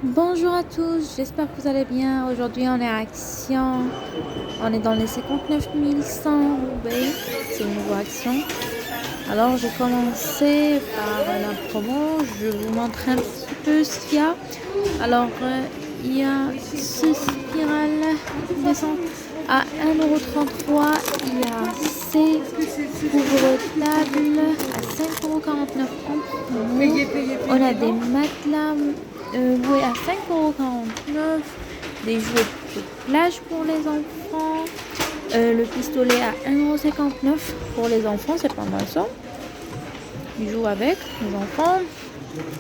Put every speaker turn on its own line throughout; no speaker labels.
Bonjour à tous, j'espère que vous allez bien. Aujourd'hui, on est à Action. On est dans les 59 100 Roubaix. C'est une nouvelle action. Alors, j'ai commencé par la promo. Je vais vous montrer un petit peu ce qu'il y a. Alors, il y a ce spirale descend à 1,33 €. Il y a ces couvre-table à 5,49 € en promo. On a des matelas loués à 5,49 €. Des jouets de plage pour les enfants. Le pistolet à 1,59 € pour les enfants, c'est pas mal ça. Ils jouent avec les enfants.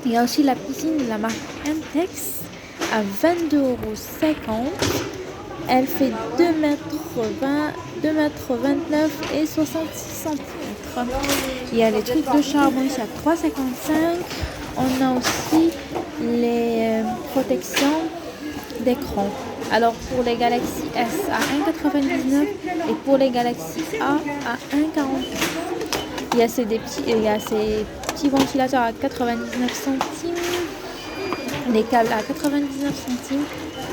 Il y a aussi la piscine de la marque Intex à 22,50 €. Elle fait 2,20 m, 2,29 m et 66 cm. Il y a les trucs de charbon ici à 3,55 €. On a aussi les protections d'écran. Alors pour les Galaxy S à 1,99 € et pour les Galaxy A à 1,49 €. Il y a ces petits ventilateurs à 99 centimes, les câbles à 99 centimes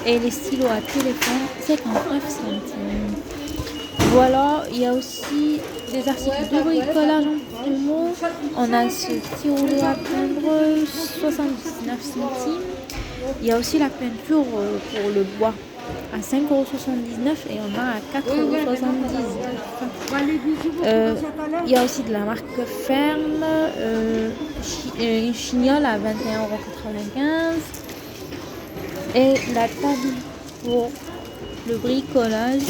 et les stylos à téléphone 59 centimes. Voilà, il y a aussi des articles de bricolage en promo. On a ce petit rouleau à peindre 79 centimes. Il y a aussi la peinture pour le bois à 5,79 € et on a à 4,79 €. Il y a aussi de la marque Ferme, une chignole à 21,95 € et la table pour le bricolage,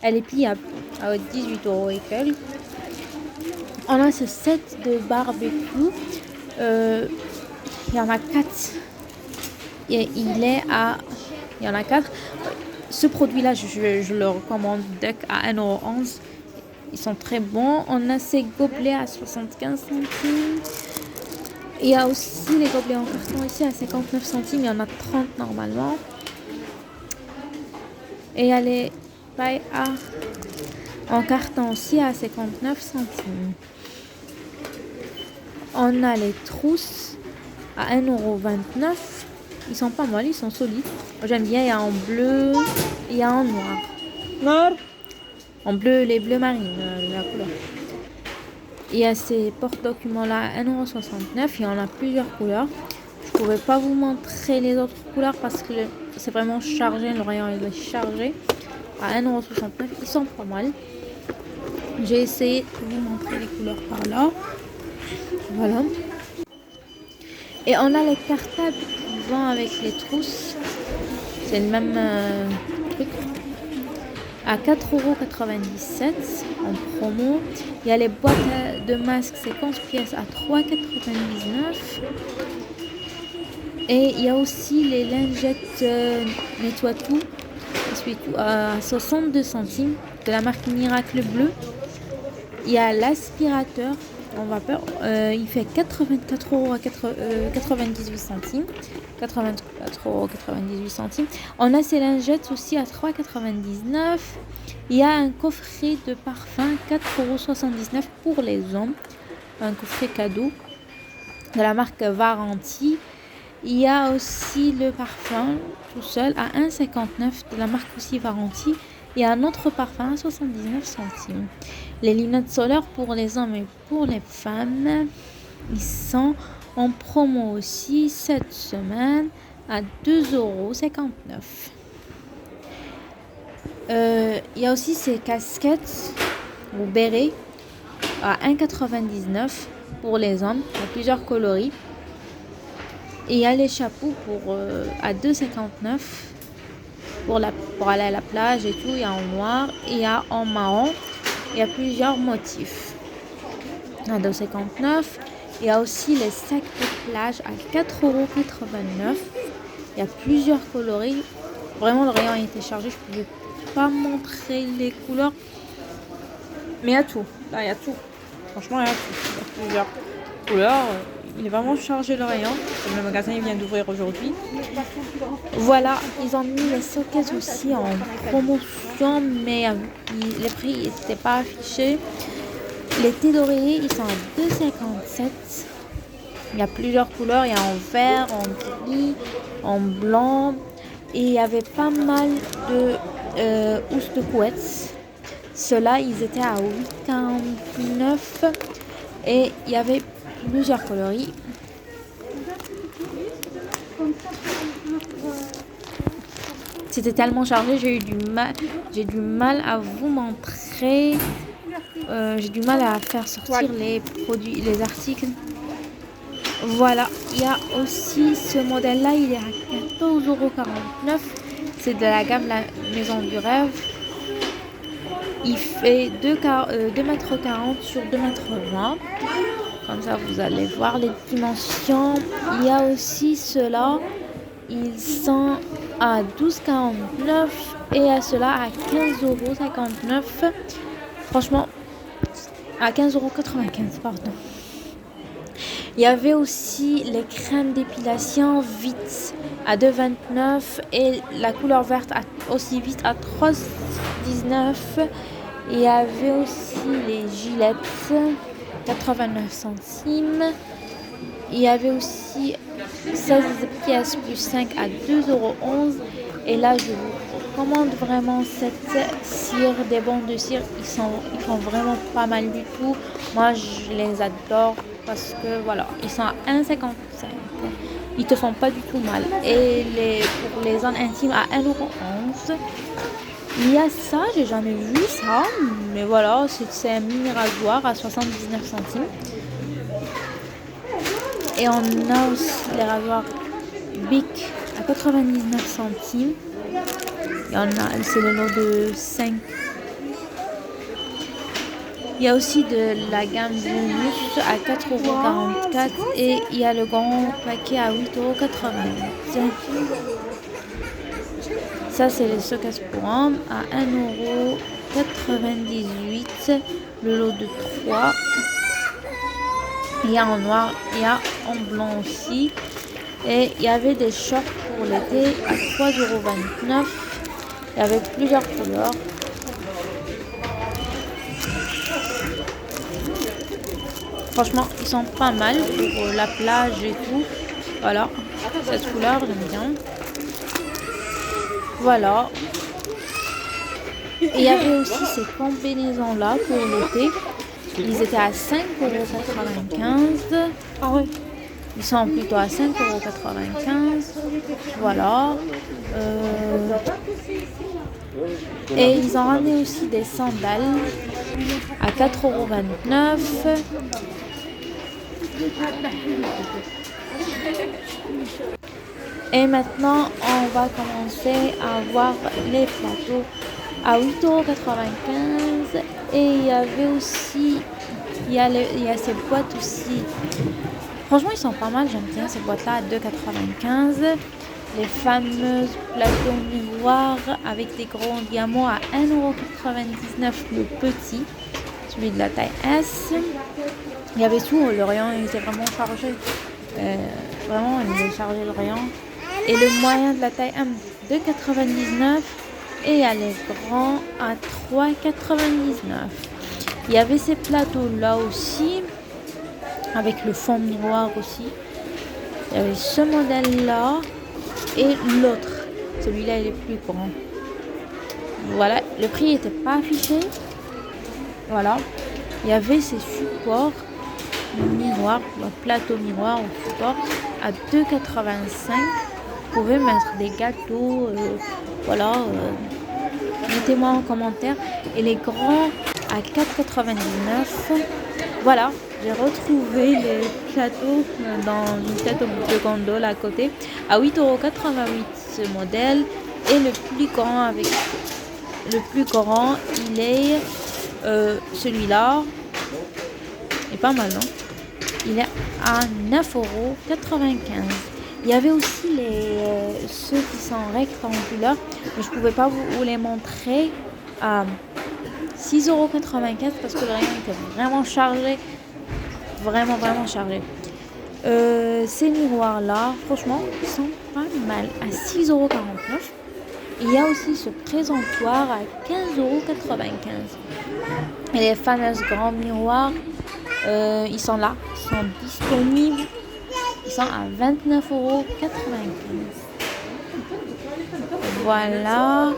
elle est pliable à 18 € et quelques. On a ce set de barbecue, il y en a 4 et il y en a 4. Ce produit-là, je le recommande à 1,11 €. Ils sont très bons. On a ces gobelets à 75 centimes. Il y a aussi les gobelets en carton ici à 59 centimes. Il y en a 30 normalement. Et il y a les pailles en carton aussi à 59 centimes. On a les trousses à 1,29 €. Ils sont pas mal, ils sont solides. J'aime bien, il y a en bleu, il y a en noir. Noir. En bleu, les bleus marines, la couleur. Il y a ces porte-documents-là à 1,69 €. Il y en a plusieurs couleurs. Je ne pourrais pas vous montrer les autres couleurs parce que c'est vraiment chargé. Le rayon il est chargé à 1,69 €. Ils sont pas mal. J'ai essayé de vous montrer les couleurs par là. Voilà. Et on a les cartables qui vont avec les trousses. C'est le même truc. À 4,97 € en promo. Il y a les boîtes de masques, c'est 11 pièces à 3,99 €. Et il y a aussi les lingettes nettoie tout, à 62 centimes de la marque Miracle Bleu. Il y a l'aspirateur en vapeur, il fait 84,98 € 84,98 €. On a ces lingettes aussi à 3,99 €. Il y a un coffret de parfum 4,79 € pour les hommes, un coffret cadeau de la marque Varanti. Il y a aussi le parfum tout seul à 1,59 € de la marque aussi Varanti. Il y a un autre parfum à 79 centimes. Les lunettes solaires pour les hommes et pour les femmes, ils sont en promo aussi cette semaine à 2,59 €. Il y a aussi ces casquettes ou bérets à 1,99 € pour les hommes. Il y a plusieurs coloris. Et il y a les chapeaux à 2,59 € pour aller à la plage et tout. Il y a en noir et il y a en marron. Il y a plusieurs motifs. À 2,59 €. Il y a aussi les sacs de plage à 4,89 €. Il y a plusieurs coloris. Vraiment, le rayon a été chargé. Je ne pouvais pas montrer les couleurs. Mais il y a tout. Là, il y a tout. Franchement, il y a tout. Il y a plusieurs couleurs. Il est vraiment chargé le rayon. Le magasin il vient d'ouvrir aujourd'hui. Voilà, ils ont mis les sockets aussi en promotion, mais les prix n'étaient pas affichés. Les thés d'oreiller, ils sont à 2,57 €. Il y a plusieurs couleurs. Il y a en vert, en gris, en blanc. Et il y avait pas mal de housses de couettes. Ceux-là, ils étaient à 8,49 et il y avait plusieurs coloris. C'était tellement chargé, j'ai du mal à vous montrer. J'ai du mal à faire sortir les produits, les articles. Voilà, il y a aussi ce modèle-là, il est à 14,49 €. C'est de la gamme La Maison du Rêve. Il fait 2,40 m sur 2,20 m. Comme ça, vous allez voir les dimensions. Il y a aussi ceux-là. Ils sont à 12,49 € et à ceux-là à 15,59 €. Franchement, à 15,95 €, pardon. Il y avait aussi les crèmes d'épilation vite à 2,29 € et la couleur verte aussi vite à 3,19 €. Il y avait aussi les gilettes 89 centimes. Il y avait aussi 16 pièces plus 5 à 2,11 €. Et là, je vous recommande vraiment cette cire, des bandes de cire. Ils font vraiment pas mal du tout. Moi, je les adore parce que voilà, ils sont à 1,55 €. Ils te font pas du tout mal. Et pour les zones intimes à 1,11 €. Il y a ça, j'ai jamais vu ça, mais voilà, c'est un mini rasoir à 79 centimes. Et on a aussi les rasoirs Bic à 99 centimes. Il y en a, c'est le lot de 5. Il y a aussi de la gamme Bonus à 4,44 € et il y a le grand paquet à 8,88 €. Ça, c'est les Socas pour hommes à 1,98 €. Le lot de 3. Il y a en noir, il y a en blanc aussi. Et il y avait des shorts pour l'été à 3,29 €. Il y avait plusieurs couleurs. Franchement, ils sont pas mal pour la plage et tout. Voilà, cette couleur, j'aime bien. Voilà. Et il y avait aussi ces combinaisons-là pour l'été. Ils étaient à 5,95 €. Ah ouais. Ils sont plutôt à 5,95 €. Voilà. Et ils ont ramené aussi des sandales à 4,29 €. Et maintenant, on va commencer à voir les plateaux à 8,95 €. Et il y avait aussi, il y a ces boîtes aussi. Franchement, ils sont pas mal, j'aime bien ces boîtes-là à 2,95 €. Les fameuses plateaux miroirs avec des grands diamants à 1,99 € le petit, celui de la taille S. Il y avait tout, le rayon il était vraiment chargé. Vraiment, il est chargé le rayon. Et le moyen de la taille M, 2,99 € et il y a les grands à 3,99 €. Il y avait ces plateaux-là aussi, avec le fond miroir aussi. Il y avait ce modèle-là et l'autre. Celui-là, il est plus grand. Voilà, le prix n'était pas affiché. Voilà. Il y avait ces supports miroir, plateau miroir au support à 2,85 €. Vous pouvez mettre des gâteaux, voilà. Mettez-moi en commentaire. Et les grands à 4,99 €. Voilà, j'ai retrouvé les plateaux dans une tête de gondole à côté à 8,88 € ce modèle. Et le plus grand, il est celui-là. Il est pas mal, non? Il est à 9,95 €. Il y avait aussi ceux qui sont rectangulaires, mais je ne pouvais pas vous les montrer à 6,95 € parce que le rayon était vraiment chargé. Vraiment, vraiment chargé. Ces miroirs-là, franchement, ils sont pas mal à 6,49 €. Il y a aussi ce présentoir à 15,95 €. Et les fameux grands miroirs, ils sont là, ils sont disponibles. Ils sont à 29,95 €. Voilà.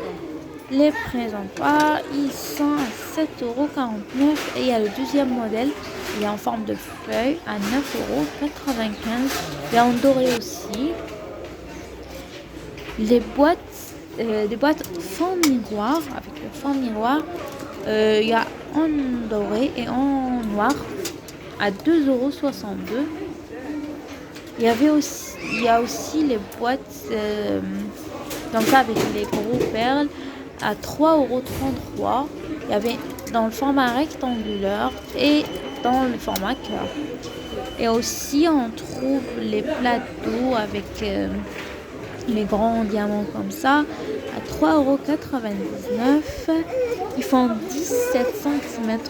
Les présentoirs, ils sont à 7,49 € et il y a le deuxième modèle, il est en forme de feuille à 9,95 €. Il est en doré aussi. Les boîtes fond miroir, avec le fond miroir, il y a en doré et en noir à 2,62 €. Il y a aussi les boîtes comme ça avec les gros perles à 3,33 €. Il y avait dans le format rectangulaire et dans le format cœur. Et aussi on trouve les plateaux avec les grands diamants comme ça à 3,99 €. Ils font 17 cm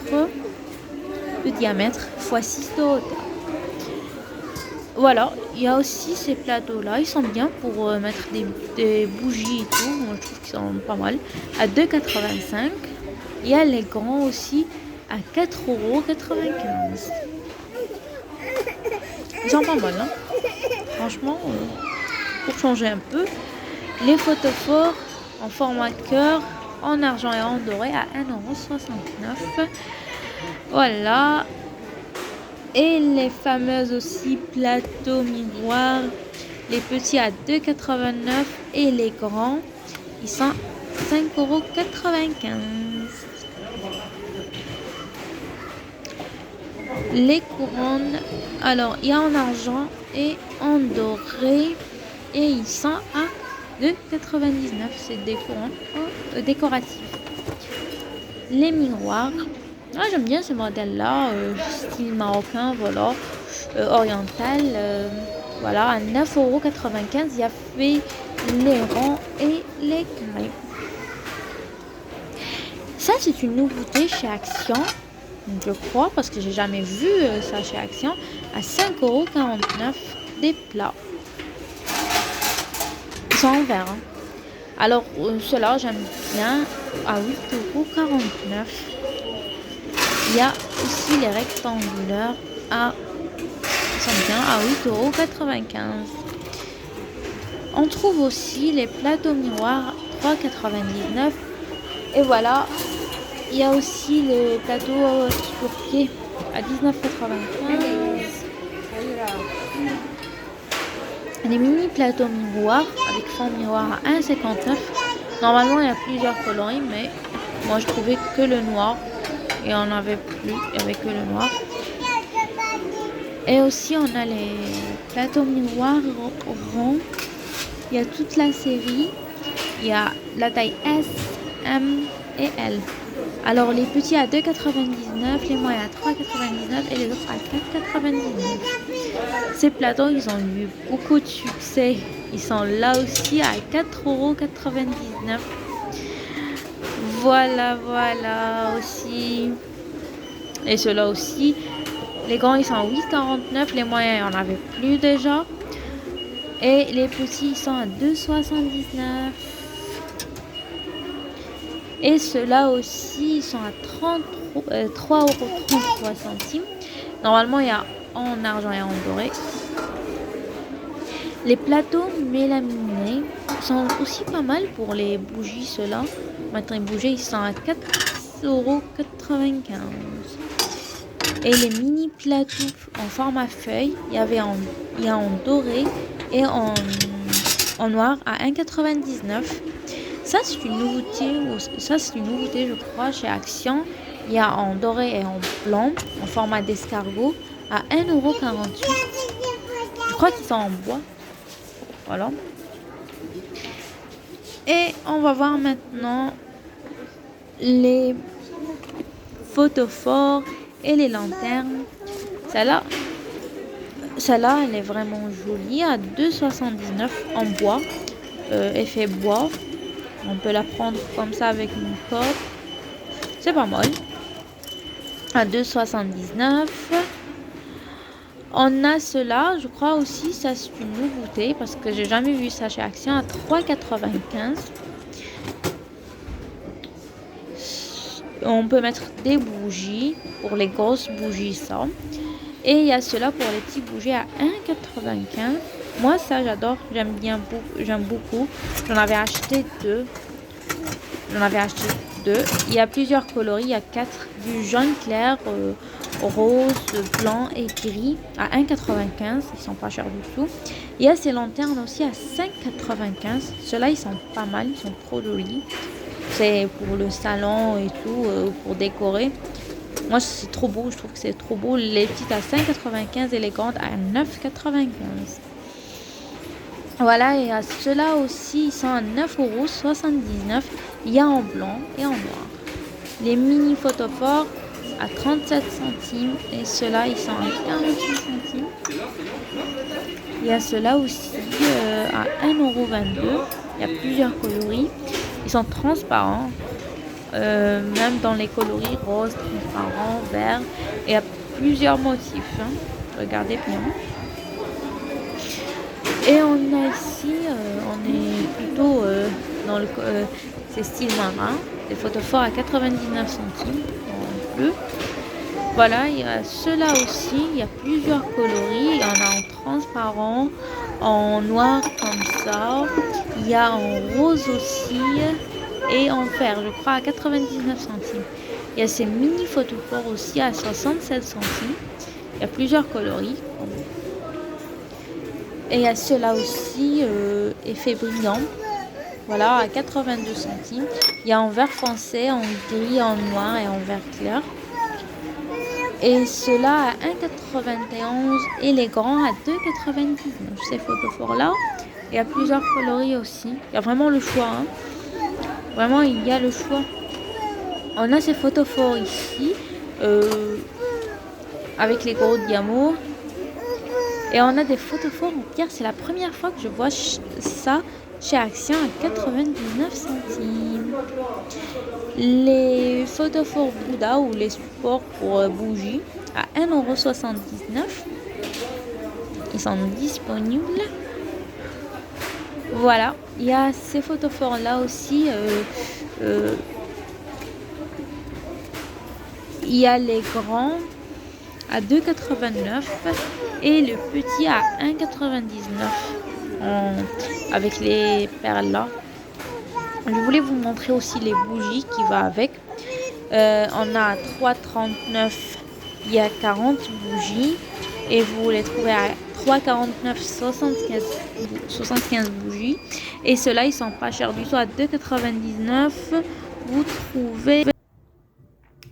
de diamètre x 6 de hauteur. Voilà, il y a aussi ces plateaux-là, ils sont bien pour mettre des bougies et tout. Moi, je trouve qu'ils sont pas mal. À 2,85 €. Il y a les grands aussi à 4,95 €. Ils sont pas mal, hein. Franchement, pour changer un peu. Les photophores en format cœur, en argent et en doré à 1,69 €. Voilà. Et les fameuses aussi plateaux miroirs, les petits à 2,89 € et les grands, ils sont 5,95 €. Les couronnes, alors il y a en argent et en doré et ils sont à 2,99 €. C'est des couronnes décoratives. Les miroirs. Ah, j'aime bien ce modèle-là, style marocain, voilà, oriental, voilà, à 9,95 €. Il y a fait les ronds et les carrés. Ça, c'est une nouveauté chez Action, je crois, parce que j'ai jamais vu ça chez Action, à 5,49 € des plats. Ils sont en verre, hein. Alors, ceux-là, j'aime bien, à 8,49 €. Il y a aussi les rectangulaires ils sont bien à 8,95 €. On trouve aussi les plateaux miroirs 3,99 €. Et voilà, il y a aussi les plateaux pour pied à 19,95 €. Les mini plateaux miroirs avec fond miroir à 1,59 €. Normalement, il y a plusieurs coloris, mais moi, je trouvais que le noir. Et on n'avait plus, il n'y avait que le noir. Et aussi on a les plateaux miroirs ronds. Il y a toute la série. Il y a la taille S, M et L. Alors les petits à 2,99 €, les moyens à 3,99 € et les autres à 4,99 €. Ces plateaux, ils ont eu beaucoup de succès. Ils sont là aussi à 4,99 €. Voilà aussi. Et ceux-là aussi. Les grands, ils sont à 8,49 €. Les moyens, il n'y en avait plus déjà. Et les petits, ils sont à 2,79 €. Et ceux-là aussi, ils sont à 3,33 €. Normalement, il y a en argent et en doré. Les plateaux mélaminés sont aussi pas mal pour les bougies, ceux-là. Maintenant, les bougies, ils sont à 4,95 €. Et les mini plateaux en format feuille, il y a en doré et en noir à 1,99 €. Ça, c'est une nouveauté, je crois, chez Action. Il y a en doré et en blanc, en format d'escargot, à 1,48 €. Je crois qu'ils sont en bois. Voilà. Et on va voir maintenant les photophores et les lanternes. Celle-là, elle est vraiment jolie, à 2,79 € en bois, effet bois. On peut la prendre comme ça avec une corde. C'est pas mal. À 2,79 €. On a cela, je crois aussi, ça c'est une nouveauté parce que j'ai jamais vu ça chez Action, à 3,95 €. On peut mettre des bougies pour les grosses bougies, ça. Et il y a cela pour les petites bougies à 1,95 €. Moi, ça, j'adore. J'aime beaucoup. J'en avais acheté deux. Il y a plusieurs coloris. Il y a 4 du jaune clair, rose, blanc et gris à 1,95. Ils sont pas chers du tout. Il y a ces lanternes aussi à 5,95. Ceux-là, ils sont pas mal. Ils sont trop jolis. C'est pour le salon et tout, pour décorer. Moi, c'est trop beau. Je trouve que c'est trop beau. Les petites à 5,95 et les grandes à 9,95. Voilà, et à ceux-là aussi, ils sont à 9,79 €. Il y a en blanc et en noir. Les mini photophores à 37 centimes et ceux-là, ils sont à 48 centimes. Il y a ceux-là aussi à 1,22 €. Il y a plusieurs coloris. Ils sont transparents, même dans les coloris rose, transparent, vert. Et il y a plusieurs motifs. Hein. Regardez bien. Et on a ici, on est plutôt dans le c'est style marin, des photophores à 99 centimes en bleu. Voilà, il y a ceux-là aussi, il y a plusieurs coloris, il y en a en transparent, en noir comme ça, il y a en rose aussi et en vert, je crois à 99 centimes. Il y a ces mini photophores aussi à 67 centimes. Il y a plusieurs coloris. Et il y a ceux-là aussi, effet brillant. Voilà, à 82 centimes. Il y a en vert foncé, en gris, en noir et en vert clair. Et ceux-là à 1,91 € et les grands à 2,99 €. Ces photophores-là. Il y a plusieurs coloris aussi. Il y a vraiment le choix. Hein. Vraiment, il y a le choix. On a ces photophores ici, avec les gros diamants. Et on a des photophores en pierre. C'est la première fois que je vois ça chez Action à 99 centimes. Les photophores Bouddha ou les supports pour bougies à 1,79 €. Ils sont disponibles. Voilà. Il y a ces photophores là aussi. Il y a les grands à 2,89 € et le petit à 1,99 € avec les perles là. Je voulais vous montrer aussi les bougies qui va avec. On a à 3,39 €, il y a 40 bougies et vous les trouvez à 3,49 €, 75 bougies. Et ceux-là, ils sont pas chers du tout, à 2,99 €. Vous trouvez.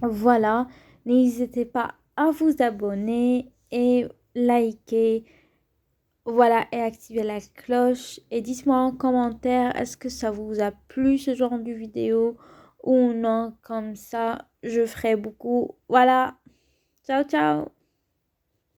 Voilà, n'hésitez pas à vous abonner et liker. Voilà, et activer la cloche. Et dites-moi en commentaire, est-ce que ça vous a plu ce genre de vidéo ou non? Comme ça, je ferai beaucoup. Voilà, ciao, ciao.